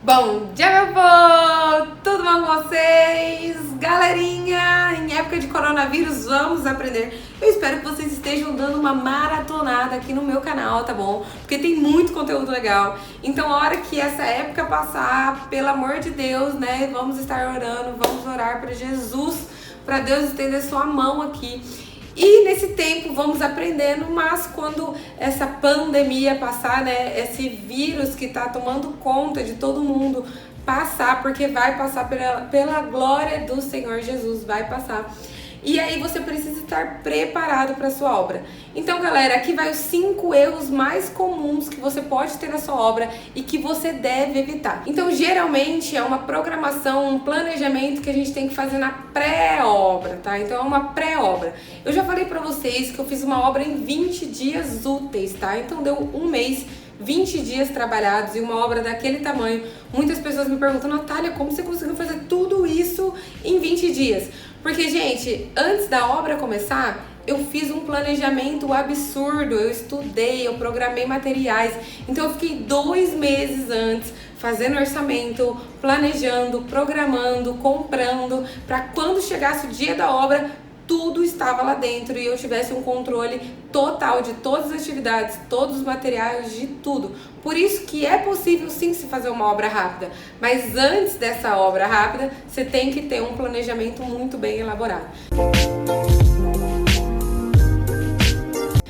Bom dia, meu povo! Tudo bom com vocês? Galerinha, em época de coronavírus, vamos aprender. Eu espero que vocês estejam dando uma maratonada aqui no meu canal, tá bom? Porque tem muito conteúdo legal. Então, a hora que essa época passar, pelo amor de Deus, né? Vamos estar orando, vamos orar para Jesus, para Deus estender sua mão aqui. E nesse tempo vamos aprendendo, mas quando essa pandemia passar, né, esse vírus que tá tomando conta de todo mundo passar, porque vai passar pela glória do Senhor Jesus, vai passar. E aí você precisa estar preparado para sua obra. Então, galera, aqui vai os 5 erros mais comuns que você pode ter na sua obra e que você deve evitar. Então, geralmente é uma programação, um planejamento que a gente tem que fazer na pré-obra, tá? Então, é uma pré-obra. Eu já falei para vocês que eu fiz uma obra em 20 dias úteis, tá? Então, deu um mês, 20 dias trabalhados e uma obra daquele tamanho. Muitas pessoas me perguntam: Natália, como você conseguiu fazer tudo isso em 20 dias? Porque, gente, antes da obra começar, eu fiz um planejamento absurdo, eu estudei, eu programei materiais. Então eu fiquei 2 meses antes fazendo orçamento, planejando, programando, comprando, para quando chegasse o dia da obra, tudo estava lá dentro e eu tivesse um controle total de todas as atividades, todos os materiais, de tudo. Por isso que é possível sim se fazer uma obra rápida, mas antes dessa obra rápida, você tem que ter um planejamento muito bem elaborado.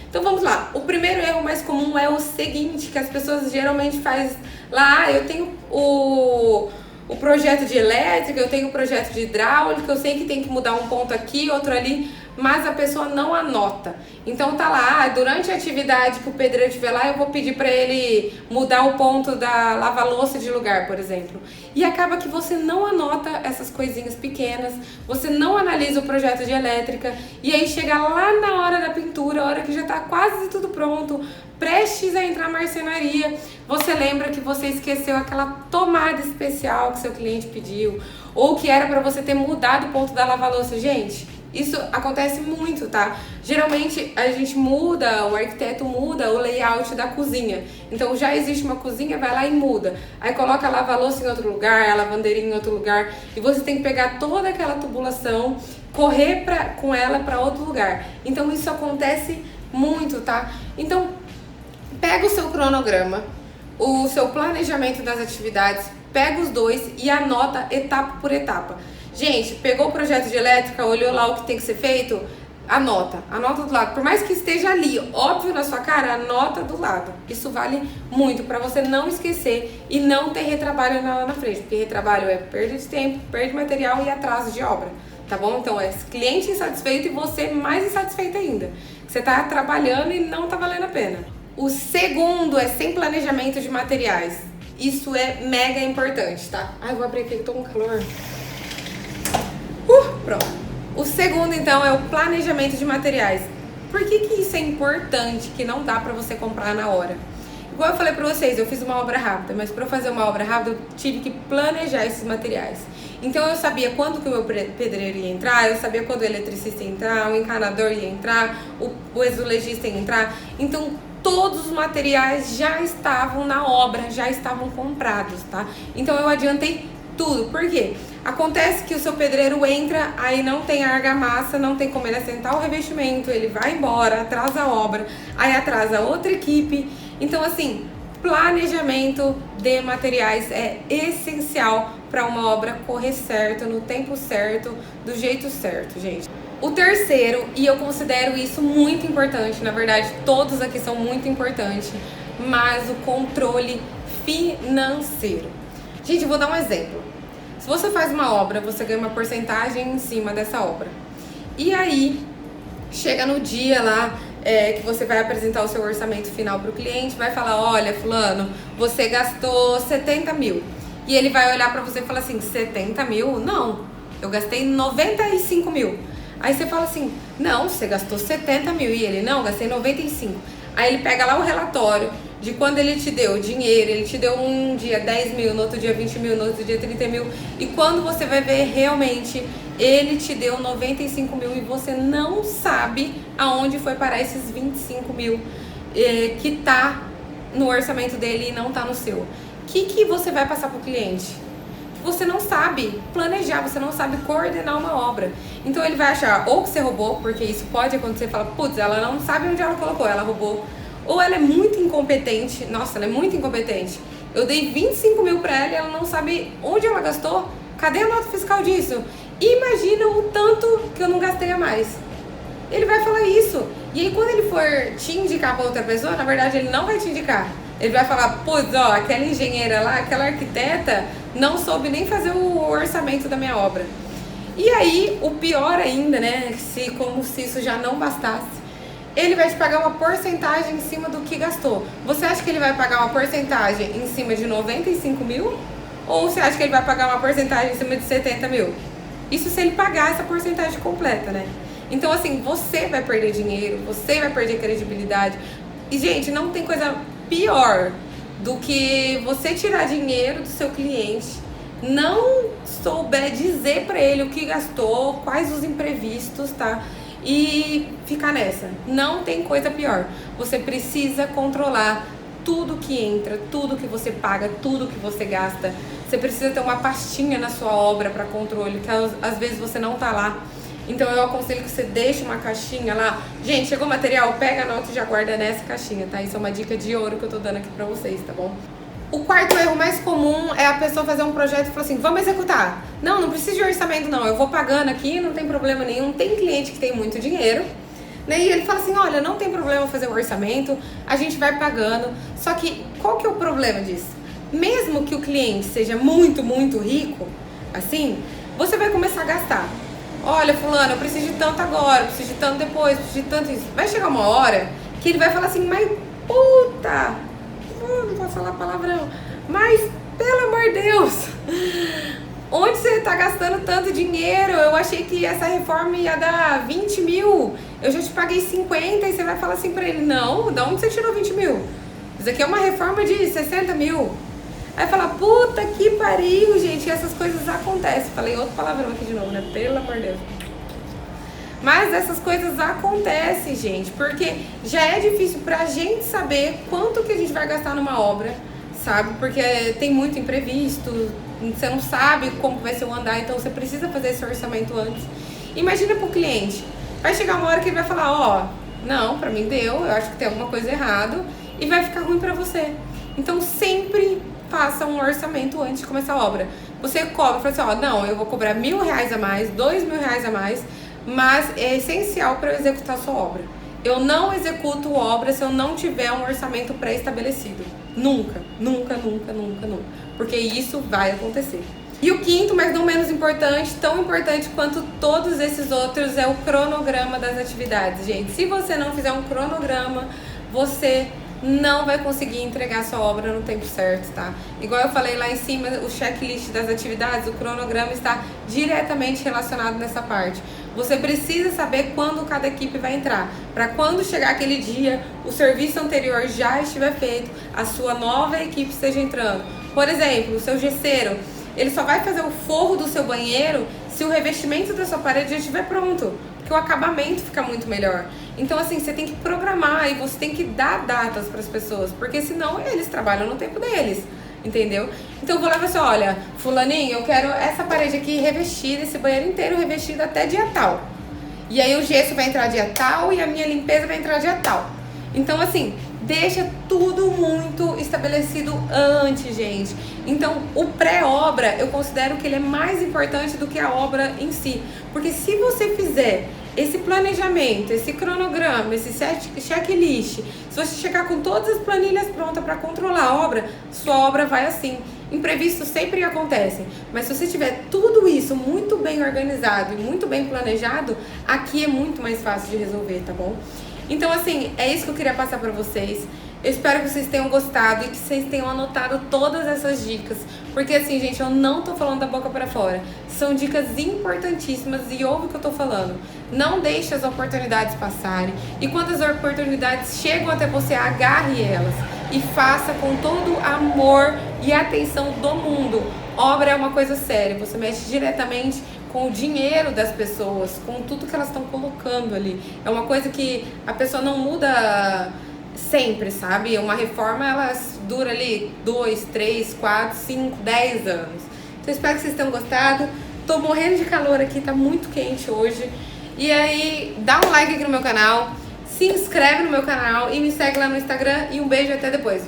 Então vamos lá, o primeiro erro mais comum é o seguinte, que as pessoas geralmente fazem lá: eu tenho o projeto de elétrica, eu tenho o projeto de hidráulica, eu sei que tem que mudar um ponto aqui, outro ali, mas a pessoa não anota. Então tá lá, durante a atividade que o pedreiro estiver lá, eu vou pedir para ele mudar o ponto da lava-louça de lugar, por exemplo. E acaba que você não anota essas coisinhas pequenas, você não analisa o projeto de elétrica, e aí chega lá na hora da pintura, a hora que já tá quase tudo pronto, prestes a entrar a marcenaria, você lembra que você esqueceu aquela tomada especial que seu cliente pediu, ou que era para você ter mudado o ponto da lava-louça. Gente, isso acontece muito, tá? Geralmente a gente muda, o arquiteto muda o layout da cozinha. Então já existe uma cozinha, vai lá e muda. Aí coloca a lava-louça em outro lugar, a lavandeirinha em outro lugar, e você tem que pegar toda aquela tubulação, correr com ela para outro lugar. Então isso acontece muito, tá? Então pega o seu cronograma, o seu planejamento das atividades, pega os dois e anota etapa por etapa. Gente, pegou o projeto de elétrica, olhou lá o que tem que ser feito, anota do lado. Por mais que esteja ali, óbvio na sua cara, anota do lado. Isso vale muito para você não esquecer e não ter retrabalho lá na frente, porque retrabalho é perda de tempo, perda de material e atraso de obra, tá bom? Então é cliente insatisfeito e você mais insatisfeito ainda. Você tá trabalhando e não tá valendo a pena. O segundo é sem planejamento de materiais. Isso é mega importante, tá? Ai, eu vou abrir aqui, eu tô com calor. Pronto. O segundo, então, é o planejamento de materiais. Por que isso é importante, que não dá pra você comprar na hora? Igual eu falei pra vocês, eu fiz uma obra rápida, mas pra eu fazer uma obra rápida, eu tive que planejar esses materiais. Então eu sabia quando que o meu pedreiro ia entrar, eu sabia quando o eletricista ia entrar, o encanador ia entrar, o azulejista ia entrar. Então todos os materiais já estavam na obra, já estavam comprados, tá? Então eu adiantei tudo. Por quê? Acontece que o seu pedreiro entra, aí não tem argamassa, não tem como ele assentar o revestimento, ele vai embora, atrasa a obra, aí atrasa outra equipe. Então, assim, planejamento de materiais é essencial para uma obra correr certo, no tempo certo, do jeito certo, gente. O terceiro, e eu considero isso muito importante, na verdade todos aqui são muito importantes, mas o controle financeiro. Gente, eu vou dar um exemplo. Se você faz uma obra, você ganha uma porcentagem em cima dessa obra. E aí, chega no dia lá que você vai apresentar o seu orçamento final para o cliente, vai falar: olha, fulano, você gastou 70 mil. E ele vai olhar para você e falar assim: 70 mil? Não, eu gastei 95 mil. Aí você fala assim: não, você gastou 70 mil. E ele: não, gastei 95. Aí ele pega lá o relatório de quando ele te deu dinheiro, ele te deu um dia 10 mil, no outro dia 20 mil, no outro dia 30 mil. E quando você vai ver, realmente, ele te deu 95 mil e você não sabe aonde foi parar esses 25 mil que tá no orçamento dele e não tá no seu. que você vai passar pro cliente? Você não sabe planejar, você não sabe coordenar uma obra. Então ele vai achar ou que você roubou, porque isso pode acontecer, fala, putz, ela não sabe onde ela colocou, ela roubou. Ou ela é muito incompetente, nossa, ela é muito incompetente. Eu dei 25 mil pra ela e ela não sabe onde ela gastou. Cadê a nota fiscal disso? Imagina o tanto que eu não gastei a mais. Ele vai falar isso. E aí quando ele for te indicar pra outra pessoa, na verdade ele não vai te indicar. Ele vai falar, putz, ó, aquela engenheira lá, aquela arquiteta não soube nem fazer o orçamento da minha obra. E aí, o pior ainda, né, como se isso já não bastasse, ele vai te pagar uma porcentagem em cima do que gastou. Você acha que ele vai pagar uma porcentagem em cima de 95 mil? Ou você acha que ele vai pagar uma porcentagem em cima de 70 mil? Isso se ele pagar essa porcentagem completa, né? Então, assim, você vai perder dinheiro, você vai perder credibilidade. E, gente, não tem coisa pior do que você tirar dinheiro do seu cliente, não souber dizer pra ele o que gastou, quais os imprevistos, tá? E ficar nessa. Não tem coisa pior. Você precisa controlar tudo que entra, tudo que você paga, tudo que você gasta. Você precisa ter uma pastinha na sua obra para controle, que às vezes você não tá lá. Então eu aconselho que você deixe uma caixinha lá. Gente, chegou o material, pega a nota e já guarda nessa caixinha, tá? Isso é uma dica de ouro que eu tô dando aqui pra vocês, tá bom? O quarto erro mais comum é a pessoa fazer um projeto e falar assim, vamos executar. Não precisa de orçamento não, eu vou pagando aqui, não tem problema nenhum. Tem cliente que tem muito dinheiro, né? E ele fala assim, olha, não tem problema fazer o orçamento, a gente vai pagando. Só que qual que é o problema disso? Mesmo que o cliente seja muito, muito rico, assim, você vai começar a gastar. Olha, fulano, eu preciso de tanto agora, eu preciso de tanto depois, eu preciso de tanto isso. Vai chegar uma hora que ele vai falar assim, mas puta, não posso falar palavrão, mas pelo amor de Deus, onde você tá gastando tanto dinheiro? Eu achei que essa reforma ia dar 20 mil, eu já te paguei 50 e você vai falar assim pra ele, não, de onde você tirou 20 mil? Isso aqui é uma reforma de 60 mil. Aí fala, puta que pariu, gente, essas coisas acontecem. Falei outro palavrão aqui de novo, né? Pelo amor de Deus. Mas essas coisas acontecem, gente, porque já é difícil pra gente saber quanto que a gente vai gastar numa obra, sabe? Porque tem muito imprevisto, você não sabe como vai ser o andar, então você precisa fazer esse orçamento antes. Imagina pro cliente, vai chegar uma hora que ele vai falar, ó, não, pra mim deu, eu acho que tem alguma coisa errada, e vai ficar ruim pra você. Então sempre faça um orçamento antes de começar a obra. Você cobra, fala assim, ó, não, eu vou cobrar R$1.000 a mais, R$2.000 a mais, mas é essencial para eu executar a sua obra. Eu não executo obra se eu não tiver um orçamento pré-estabelecido. Nunca, nunca, nunca, nunca, nunca. Porque isso vai acontecer. E o quinto, mas não menos importante, tão importante quanto todos esses outros, é o cronograma das atividades, gente. Se você não fizer um cronograma, você não vai conseguir entregar sua obra no tempo certo, tá? Igual eu falei lá em cima, o checklist das atividades, o cronograma está diretamente relacionado nessa parte. Você precisa saber quando cada equipe vai entrar, para quando chegar aquele dia, o serviço anterior já estiver feito, a sua nova equipe esteja entrando. Por exemplo, o seu gesseiro, ele só vai fazer o forro do seu banheiro se o revestimento da sua parede já estiver pronto, porque o acabamento fica muito melhor. Então, assim, você tem que programar e você tem que dar datas para as pessoas, porque senão eles trabalham no tempo deles, entendeu? Então eu vou lá e falo assim, olha, fulaninho, eu quero essa parede aqui revestida, esse banheiro inteiro revestido até dia tal. E aí o gesso vai entrar dia tal e a minha limpeza vai entrar dia tal. Então, assim, deixa tudo muito estabelecido antes, gente. Então, o pré-obra, eu considero que ele é mais importante do que a obra em si. Porque se você fizer esse planejamento, esse cronograma, esse checklist, se você chegar com todas as planilhas prontas para controlar a obra, sua obra vai assim. Imprevistos sempre acontecem, mas se você tiver tudo isso muito bem organizado e muito bem planejado, aqui é muito mais fácil de resolver, tá bom? Então, assim, é isso que eu queria passar pra vocês. Eu espero que vocês tenham gostado e que vocês tenham anotado todas essas dicas. Porque, assim, gente, eu não tô falando da boca pra fora. São dicas importantíssimas e ouve o que eu tô falando. Não deixe as oportunidades passarem. E quando as oportunidades chegam até você, agarre elas. E faça com todo o amor e atenção do mundo. Obra é uma coisa séria. Você mexe diretamente com o dinheiro das pessoas, com tudo que elas estão colocando ali. É uma coisa que a pessoa não muda sempre, sabe? Uma reforma, ela dura ali 2, 3, 4, 5, 10 anos. Então, espero que vocês tenham gostado. Tô morrendo de calor aqui, tá muito quente hoje. E aí, dá um like aqui no meu canal, se inscreve no meu canal e me segue lá no Instagram. E um beijo e até depois.